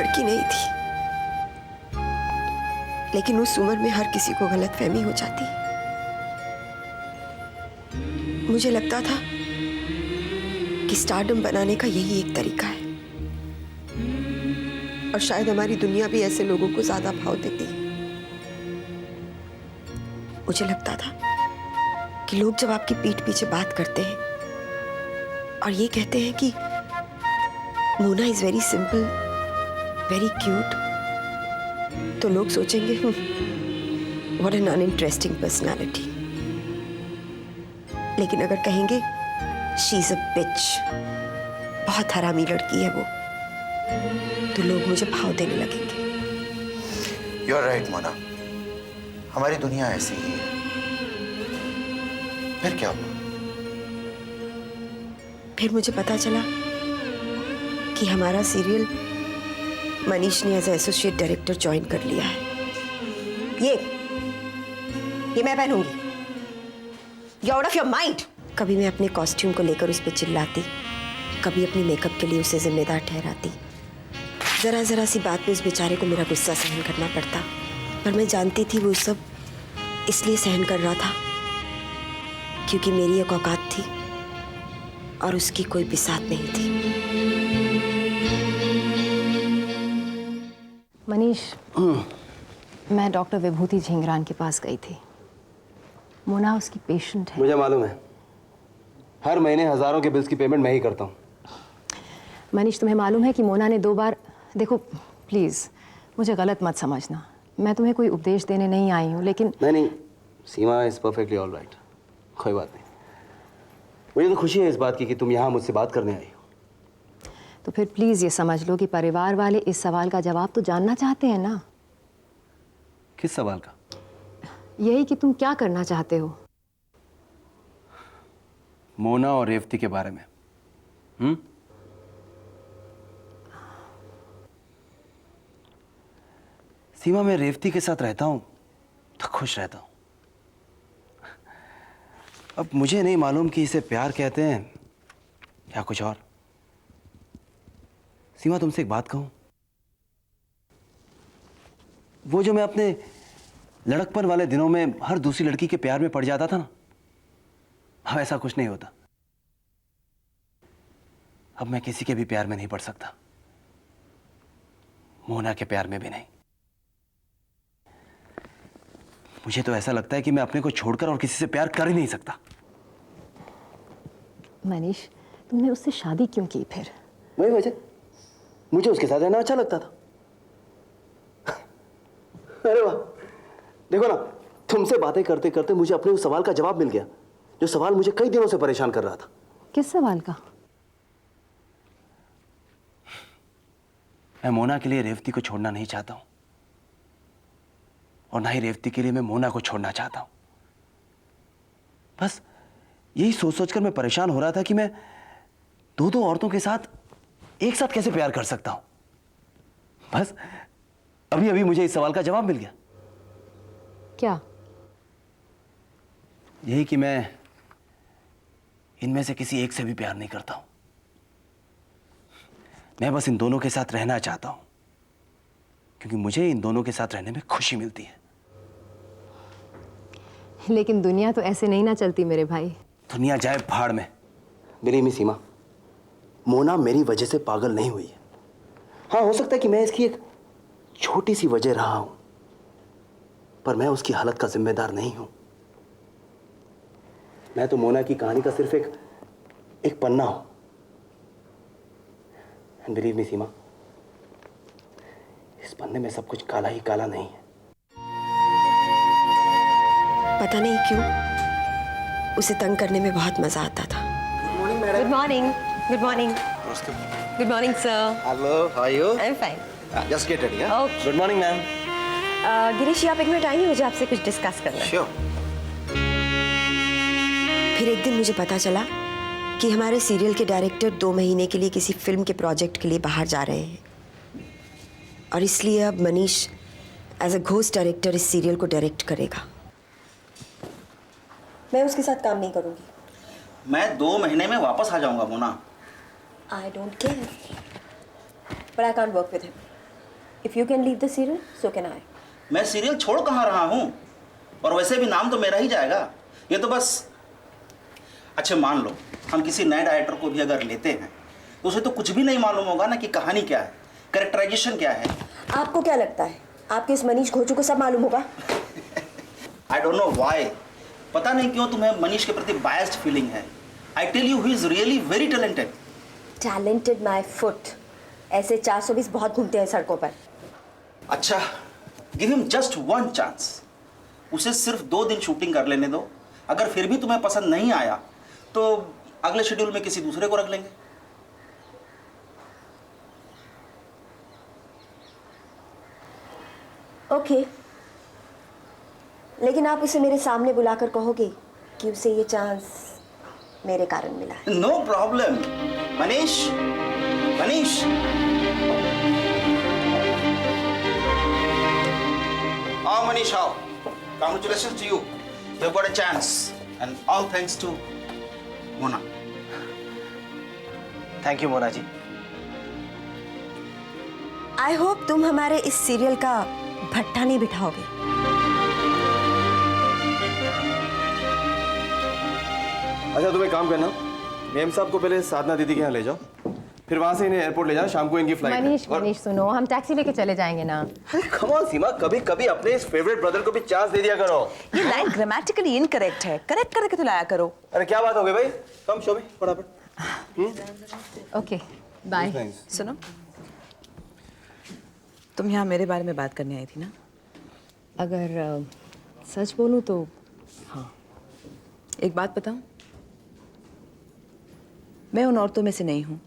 लड़की नहीं थी, लेकिन उस उम्र में हर किसी को गलतफहमी हो जाती। मुझे लगता था कि स्टारडम बनाने का यही एक तरीका है, और शायद हमारी दुनिया भी ऐसे लोगों को ज्यादा भाव देती है। मुझे लगता था कि लोग जब आपकी पीठ पीछे बात करते हैं और ये कहते हैं कि Mona is very simple, very cute, तो लोग सोचेंगे व्हाट एन अनइंटरेस्टिंग पर्सनालिटी। लेकिन अगर कहेंगे शी इज अ बिच, बहुत हरामी लड़की है वो, तो लोग मुझे भाव देने लगेंगे। यू आर राइट मोना, हमारी दुनिया ऐसी ही है। फिर क्या हुआ? फिर मुझे पता चला कि हमारा सीरियल मनीष ने एज एसोसिएट डायरेक्टर ज्वाइन कर लिया है। ये मैं पहनूंगी। You're out of your mind। कभी मैं अपने कॉस्ट्यूम को लेकर उस पर चिल्लाती, कभी अपनी मेकअप के लिए उसे जिम्मेदार ठहराती। जरा जरा सी बात पे उस बेचारे को मेरा गुस्सा सहन करना पड़ता, पर मैं जानती थी वो सब इसलिए सहन कर रहा था क्योंकि मेरी एक औकात थी और उसकी कोई बिसात नहीं थी। मनीष, मैं डॉक्टर विभूति झिंगरान के पास गई थी। मोना उसकी पेशेंट है। मुझे मालूम है, हर महीने हजारों के बिल्स की पेमेंट मैं ही करता हूँ। मनीष, तुम्हें मालूम है कि मोना ने 2 बार, देखो प्लीज मुझे गलत मत समझना, मैं तुम्हें कोई उपदेश देने नहीं आई हूँ, लेकिन नहीं, सीमा इज परफेक्टली ऑल राइट, कोई बात नहीं। मुझे तो खुशी है इस बात की कि तुम यहाँ मुझसे बात करने आई हो। तो फिर प्लीज ये समझ लो कि परिवार वाले इस सवाल का जवाब तो जानना चाहते हैं ना। किस सवाल का? यही कि तुम क्या करना चाहते हो। मोना और रेवती के बारे में। सीमा, मैं रेवती के साथ रहता हूं तो खुश रहता हूं। अब मुझे नहीं मालूम कि इसे प्यार कहते हैं या कुछ और। सीमा, तुमसे एक बात कहूं, वो जो मैं अपने लड़कपन वाले दिनों में हर दूसरी लड़की के प्यार में पड़ जाता था ना, अब ऐसा कुछ नहीं होता। अब मैं किसी के भी प्यार में नहीं पड़ सकता, मोना के प्यार में भी नहीं। मुझे तो ऐसा लगता है कि मैं अपने को छोड़कर और किसी से प्यार कर ही नहीं सकता। मनीष, तुमने उससे शादी क्यों की फिर? वही वजह, मुझे उसके साथ रहना अच्छा लगता था। अरे वाह, देखो ना, तुमसे बातें करते करते मुझे अपने उस सवाल का जवाब मिल गया, जो सवाल मुझे कई दिनों से परेशान कर रहा था। किस सवाल का? मैं मोना के लिए रेवती को छोड़ना नहीं चाहता हूं, और ना ही रेवती के लिए मैं मोना को छोड़ना चाहता हूं। बस यही सोच सोचकर मैं परेशान हो रहा था कि मैं दो औरतों के साथ एक साथ कैसे प्यार कर सकता हूं। बस अभी अभी मुझे इस सवाल का जवाब मिल गया। क्या? यही कि मैं इनमें से किसी एक से भी प्यार नहीं करता हूं। मैं बस इन दोनों के साथ रहना चाहता हूं, क्योंकि मुझे इन दोनों के साथ रहने में खुशी मिलती है। लेकिन दुनिया तो ऐसे नहीं ना चलती मेरे भाई। दुनिया जाए भाड़ में। मेरी मी सीमा, मोना मेरी वजह से पागल नहीं हुई है। हाँ, हो सकता है कि मैं इसकी एक छोटी सी वजह रहा हूं, पर मैं उसकी हालत का जिम्मेदार नहीं हूं। मैं तो मोना की कहानी का सिर्फ एक पन्ना हूं। एंड बिलीव मी सीमा, इस पन्ने में सब कुछ काला ही काला नहीं है। पता नहीं क्यों उसे तंग करने में बहुत मजा आता था। Good morning. Good morning. Good morning sir. Hello, how are you? I am fine. Just get ready. Okay. Good morning ma'am. Girish, आप 1 मिनट आएंगे, मुझे आपसे कुछ डिस्कस करना है। श्योर। फिर एक दिन मुझे पता चला कि हमारे सीरियल के डायरेक्टर 2 महीने के लिए किसी फिल्म के प्रोजेक्ट के लिए बाहर जा रहे हैं, और इसलिए अब Manish as a ghost director इस सीरियल को डायरेक्ट करेगा। मैं उसके साथ काम नहीं करूंगी। मैं 2 महीने में वापस आ जाऊंगा Mona. I don't care, but I can't work with him. If you can leave the serial, so can I. मैं सीरियल छोड़ कहाँ रहा हूँ, और वैसे भी नाम तो मेरा ही जाएगा। ये तो बस, अच्छा मान लो हम किसी नए डायरेक्टर को भी अगर लेते हैं तो उसे तो कुछ भी नहीं मालूम होगा ना कि कहानी क्या है, कैरेक्टराइजेशन क्या है। आपको क्या लगता है आपके इस मनीष घोचू को सब मालूम होगा? आई डोंट नो व्हाई, पता नहीं क्यों तुम्हें मनीष के प्रति बायस्ड फीलिंग है। I tell you he is really very talented. Talented my foot, ऐसे 420 बहुत घूमते हैं सड़कों पर। अच्छा, give him just one chance. उसे सिर्फ 2 दिन शूटिंग कर लेने दो। अगर फिर भी तुम्हें पसंद नहीं आया तो अगले शेड्यूल में किसी दूसरे को रख लेंगे। ओके, लेकिन आप उसे मेरे सामने बुलाकर कहोगे कि उसे ये चांस मेरे कारण मिला है। No problem. मनीष, मनीष, आओ मनीष आओ। Congratulations to you. You've got a chance, and all thanks to Mona. Thank you Mona ji. I hope तुम हमारे इस सीरियल का भट्टा नहीं बिठाओगे। अच्छा तुम एक काम करना, मेम साहब को पहले साधना दीदी के यहाँ ले जाओ, फिर वहां से इन्हें एयरपोर्ट ले जाना, शाम को इनकी फ्लाइट है। मनीष सुनो, हम टैक्सी लेके चले जाएंगे ना। अरे कम ऑन सीमा, कभी कभी अपने इस फेवरेट ब्रदर को भी चांस दे दिया करो। ये लाइन ग्रामेटिकली इनकरेक्ट है, करेक्ट करके तो लाया करो। अरे क्या बात हो गई भाई, कम शोभी फटाफट। Okay bye. सुनो, तुम यहाँ मेरे बारे में बात करने आई थी ना? अगर सच बोलूं तो हाँ। एक बात बताऊं, मैं उन औरतों में से नहीं हूं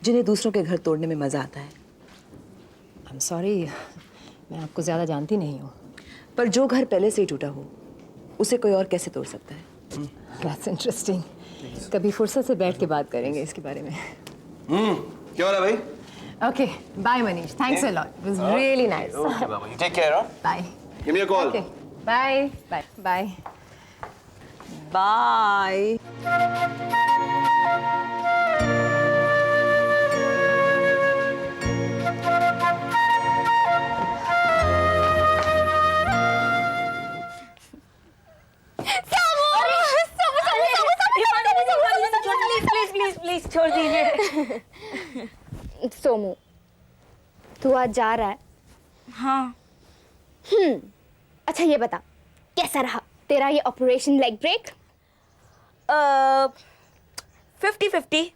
जिन्हें दूसरों के घर तोड़ने में मजा आता है। आई एम सॉरी, मैं आपको ज़्यादा जानती नहीं हूँ। पर जो घर पहले से ही टूटा हो उसे कोई और कैसे तोड़ सकता है? That's interesting. कभी फुर्सत से बैठ के बात करेंगे इसके बारे में। क्या हो रहा है भाई? Okay bye Manish, thanks a lot, it was really nice. Okay बाबा, you take care. Bye. Give me a call. Okay bye bye bye. Bye. Please छोड़ दीजिए। सोमू, तू आज जा रहा है? हाँ। अच्छा ये बता, कैसा रहा तेरा ये ऑपरेशन लेग ब्रेक? 50-50।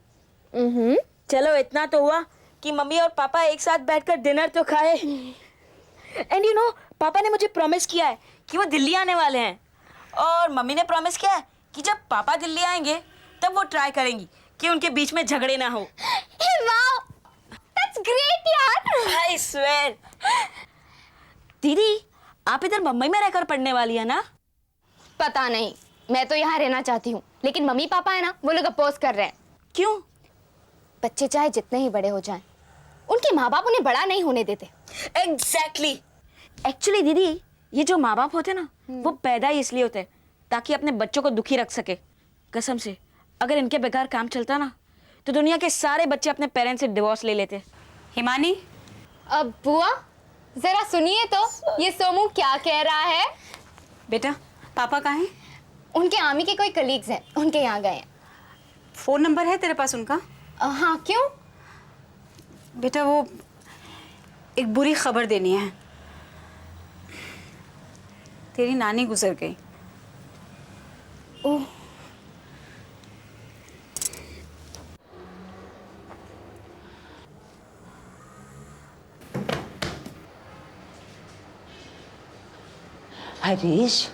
चलो इतना तो हुआ कि मम्मी और पापा एक साथ बैठकर डिनर तो खाए। एंड यू नो, पापा ने मुझे प्रॉमिस किया है कि वो दिल्ली आने वाले हैं, और मम्मी ने प्रॉमिस किया है कि जब पापा दिल्ली आएंगे तब वो ट्राई करेंगी कि उनके बीच में झगड़े ना हो। वाओ, दैट्स ग्रेट यार। I swear. दीदी, आप इधर मुंबई में रहकर पढ़ने वाली है ना? पता नहीं, मैं तो यहाँ रहना चाहती हूँ, लेकिन मम्मी पापा है ना, वो लोग अपोज कर रहे हैं। क्यों? बच्चे चाहे जितने ही बड़े हो जाएं, उनके माँ बाप उन्हें बड़ा नहीं होने देते। एग्जैक्टली। एक्चुअली दीदी, ये जो माँ बाप होते ना, वो पैदा ही इसलिए होते हैं ताकि अपने बच्चों को दुखी रख सके। कसम से, अगर इनके बेकार काम चलता ना तो दुनिया के सारे बच्चे अपने पेरेंट्स से डिवोर्स ले लेते। हिमानी, अब बुआ जरा सुनिए तो, ये सोमू क्या कह रहा है। बेटा, पापा कहाँ हैं? उनके आमी के कोई कलीग्स हैं, उनके यहाँ गए हैं। फ़ोन नंबर है तेरे पास उनका? हाँ, क्यों? बेटा, वो एक बुरी खबर देनी है। तेरी नानी गुजर गई। ओह, हरीश,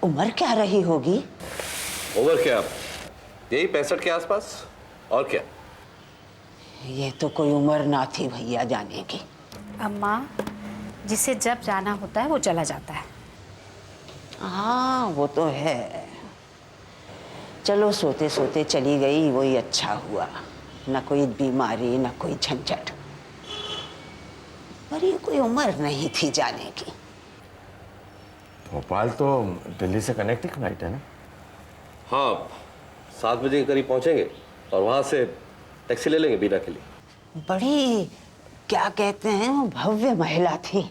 उम्र क्या रही होगी? ओवर क्या, यही 65 के आसपास, और क्या? ये तो कोई उम्र ना थी भैया जाने की। अम्मा, जिसे जब जाना होता है वो चला जाता है। हाँ वो तो है, चलो सोते सोते चली गई वही अच्छा हुआ, न कोई बीमारी न कोई झंझट, पर ये कोई उम्र नहीं थी जाने की। भोपाल तो दिल्ली से कनेक्टिंग फ्लाइट है ना? हाँ, 7 बजे के करीब पहुंचेंगे और वहां से टैक्सी ले लेंगे बीना के लिए। बड़ी क्या कहते हैं, वो भव्य महिला थी।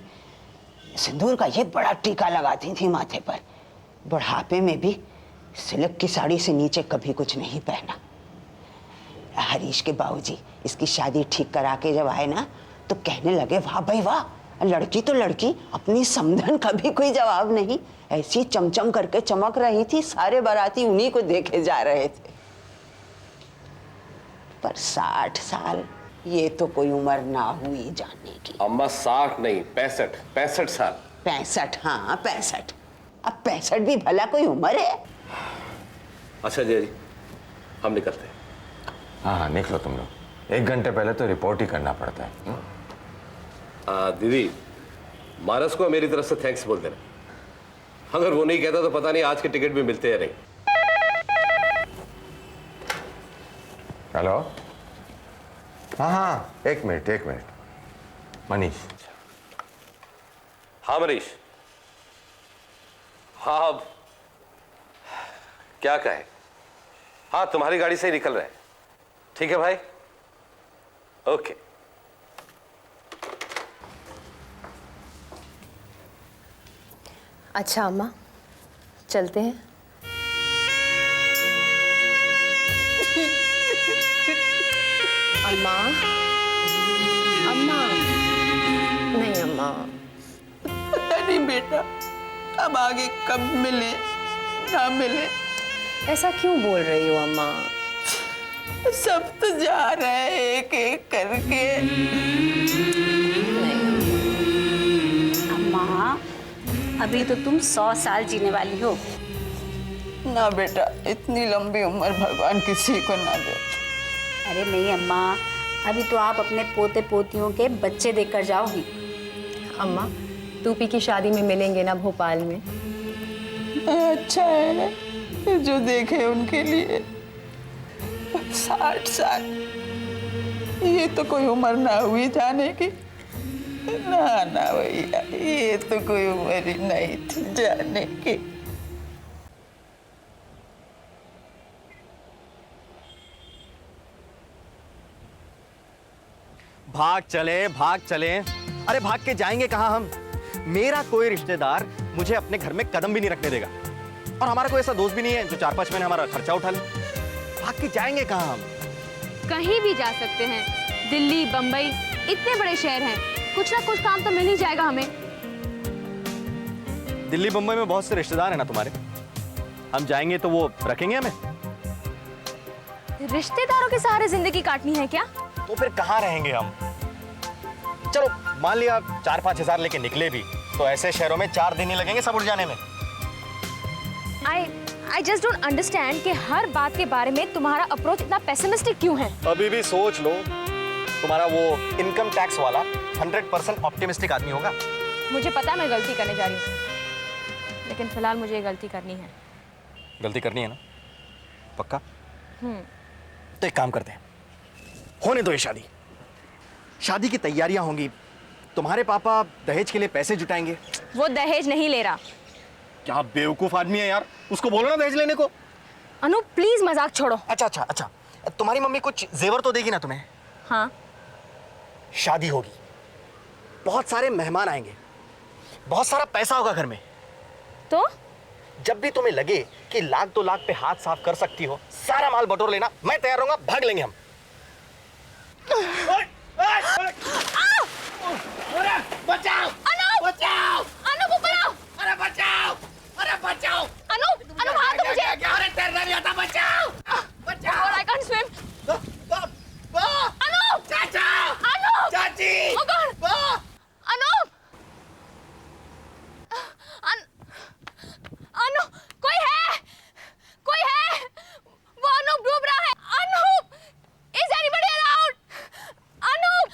सिंदूर का ये बड़ा टीका लगाती थी माथे पर। बुढ़ापे में भी सिल्क की साड़ी से नीचे कभी कुछ नहीं पहना। हरीश के बाबूजी इसकी शादी ठीक करा के जब आए ना, तो कहने लगे वाह भाई वाह, लड़की तो लड़की, अपनी समधन का भी कोई जवाब नहीं। ऐसी चमचम करके चमक रही थी, सारे बाराती उन्हीं को देखे जा रहे थे। पर 60 साल, ये तो कोई उम्र ना हुई जाने की। अम्मा 60 नहीं 65 साल। 65, हाँ 65। अब 65 भी भला कोई उम्र है? अच्छा जी, हम निकलते हैं। हाँ हाँ निकलो तुम लोग, 1 घंटे पहले तो रिपोर्ट ही करना पड़ता है। दीदी, मानस को मेरी तरफ से थैंक्स बोल देना। अगर वो नहीं कहता तो पता नहीं आज के टिकट भी मिलते या नहीं। हेलो, हाँ हाँ, एक मिनट। मनीष। हाँ मनीष, हाँ अब क्या कहे, हाँ तुम्हारी गाड़ी से ही निकल रहे हैं। ठीक है भाई, ओके। अच्छा अम्मा, चलते हैं। अम्मा, अम्मा, नहीं अम्मा। पता नहीं बेटा, अब आगे कब मिले ना मिले। ऐसा क्यों बोल रही हो अम्मा? सब तो जा रहे हैं एक एक करके। अम्मा, अभी तो तुम 100 साल जीने वाली हो। ना बेटा, इतनी लंबी उम्र भगवान किसी को ना दे। अरे नहीं अम्मा, अभी तो आप अपने पोते पोतियों के बच्चे देखकर जाओगी। अम्मा, टूपी की शादी में मिलेंगे ना भोपाल में? अच्छा है जो देखे उनके लिए। 60 साल, ये तो कोई उम्र ना हुई जाने की। ना भैया, ये तो कोई उम्र ही नहीं थी जाने की। भाग चले। अरे भाग के जाएंगे कहाँ हम? मेरा कोई रिश्तेदार मुझे अपने घर में कदम भी नहीं रखने देगा, और हमारा कोई ऐसा दोस्त भी नहीं है जो 4-5 महीने हमारा खर्चा उठा ले। भाग के जाएंगे कहाँ हम? कहीं भी जा सकते हैं, दिल्ली, बम्बई, इतने बड़े शहर हैं, कुछ ना कुछ काम तो मिल ही जाएगा हमें। दिल्ली बम्बई में बहुत से रिश्तेदार हैं ना तुम्हारे, हम जाएंगे तो वो रखेंगे हमें? रिश्तेदारों के सहारे जिंदगी काटनी है क्या? तो फिर कहाँ रहेंगे हम? चलो मान लिया 4-5 हजार लेके निकले भी, तो ऐसे शहरों में 4 दिन ही लगेंगे सब उड़ जाने में। I just don't understand कि हर बात के बारे में तुम्हारा अप्रोच इतना पेसिमिस्टिक क्यों है? अभी भी सोच लो, तुम्हारा वो इनकम टैक्स वाला 100% ऑप्टिमिस्टिक आदमी होगा। मुझे पता है मैं गलती करने जा रही हूँ, लेकिन फिलहाल मुझे ये गलती करनी है। गलती करनी है ना? पक्का? तो एक काम करते हैं, होने दो ये शादी। शादी की तैयारियां होंगी, तुम्हारे पापा दहेज के लिए पैसे जुटाएंगे। वो दहेज नहीं ले रहा। क्या बेवकूफ आदमी है यार, उसको बोलो ना दहेज लेने को। अनु प्लीज मजाक छोड़ो। अच्छा, तुम्हारी मम्मी कुछ जेवर तो देगी ना तुम्हें? हाँ। शादी होगी, बहुत सारे मेहमान आएंगे, बहुत सारा पैसा होगा घर में। तो जब भी तुम्हें लगे कि लाख 2 लाख पे हाथ साफ कर सकती हो, सारा माल बटोर लेना, मैं तैयार रहूंगा, भाग लेंगे हम। बचाओ! अनु! बचाओ! अनु ऊपर आओ! अरे बचाओ! अनु बाहर तो मुझे! अरे तैरना नहीं आता, बचाओ! बचाओ! I can't swim! अनु! चाचा! अनु! चाची! Oh God! अनु! अनु! कोई है! वो अनूप डूब रहा है! Anup! Is anybody around? Anup!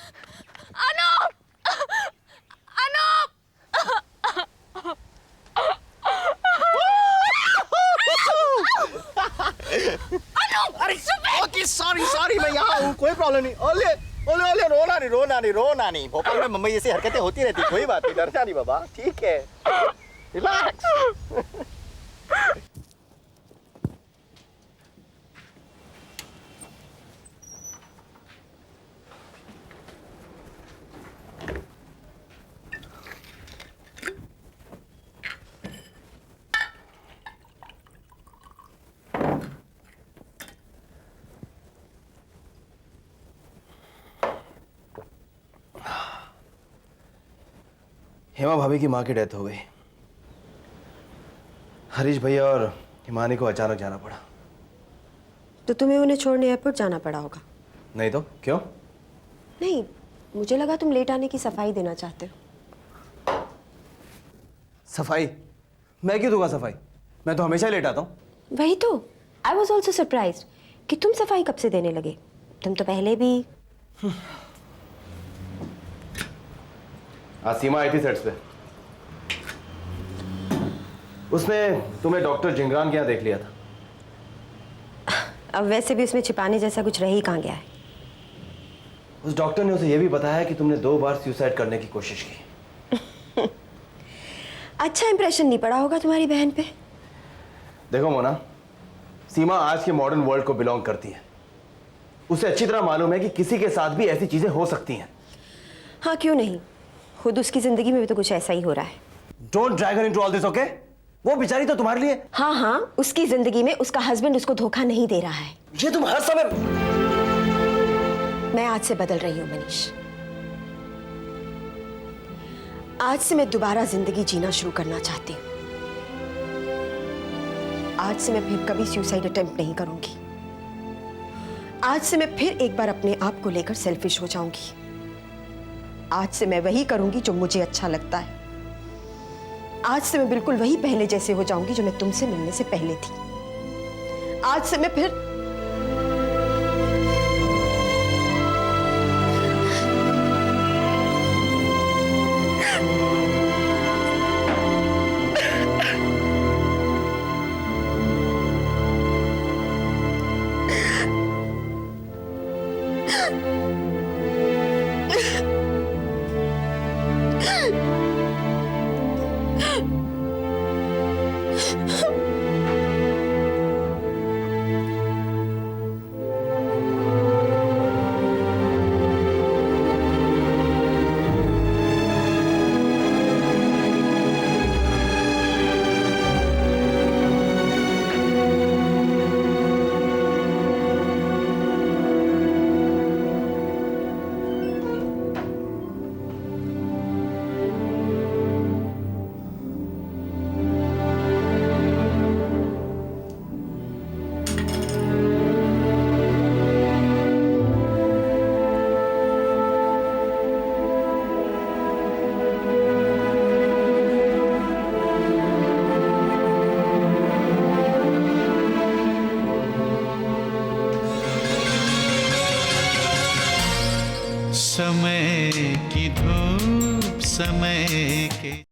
Sorry मैं यहाँ हूँ, कोई प्रॉब्लम नहीं। ओले रोना नहीं। भोपाल में मम्मी जैसी हरकतें होती रहती, कोई बात नहीं, डरना नहीं बाबा, ठीक है, रिलैक्स। हेमा भाभी की माँ की डेथ हो गई। हरीश भैया और हिमानी को अचानक जाना पड़ा। तो तुम्हें उन्हें छोड़ने एयरपोर्ट जाना पड़ा होगा। नहीं तो क्यों? नहीं, मुझे लगा तुम लेट आने की सफाई देना चाहते हो। सफाई? मैं क्यों दूंगा सफाई? मैं तो हमेशा लेट आता हूँ। वही तो, आई वॉज ऑल्सो सरप्राइज कि तुम सफाई कब से देने लगे। तुम तो पहले भी। आज सीमा आई थी सेट्स पे। उसने तुम्हें डॉक्टर जिंगरान के यहाँ देख लिया था। अब वैसे भी उसमें छिपाने जैसा कुछ रह ही कहाँ गया है। उस डॉक्टर ने उसे यह भी बताया कि तुमने 2 बार सुसाइड करने की कोशिश की। अच्छा इंप्रेशन नहीं पड़ा होगा तुम्हारी बहन पे। देखो मोना, सीमा आज के मॉडर्न वर्ल्ड को बिलोंग करती है। उसे अच्छी तरह मालूम है कि किसी के साथ भी ऐसी चीजें हो सकती हैं। हाँ क्यों नहीं, खुद उसकी जिंदगी में भी तो कुछ ऐसा ही हो रहा है। Don't drag her into all this, okay? वो बेचारी तो तुम्हारे लिए। हाँ हाँ, उसकी जिंदगी में उसका हस्बैंड उसको धोखा नहीं दे रहा है। ये तुम हर समय। मैं आज से बदल रही हूं मनीष। आज से मैं दोबारा जिंदगी जीना शुरू करना चाहती हूँ। आज से मैं फिर कभी सुसाइड अटेम्प्ट नहीं करूंगी। आज से मैं फिर एक बार अपने आप को लेकर सेल्फिश हो जाऊंगी। आज से मैं वही करूंगी जो मुझे अच्छा लगता है। आज से मैं बिल्कुल वही पहले जैसे हो जाऊंगी जो मैं तुमसे मिलने से पहले थी। आज से मैं फिर समय की धूप समय के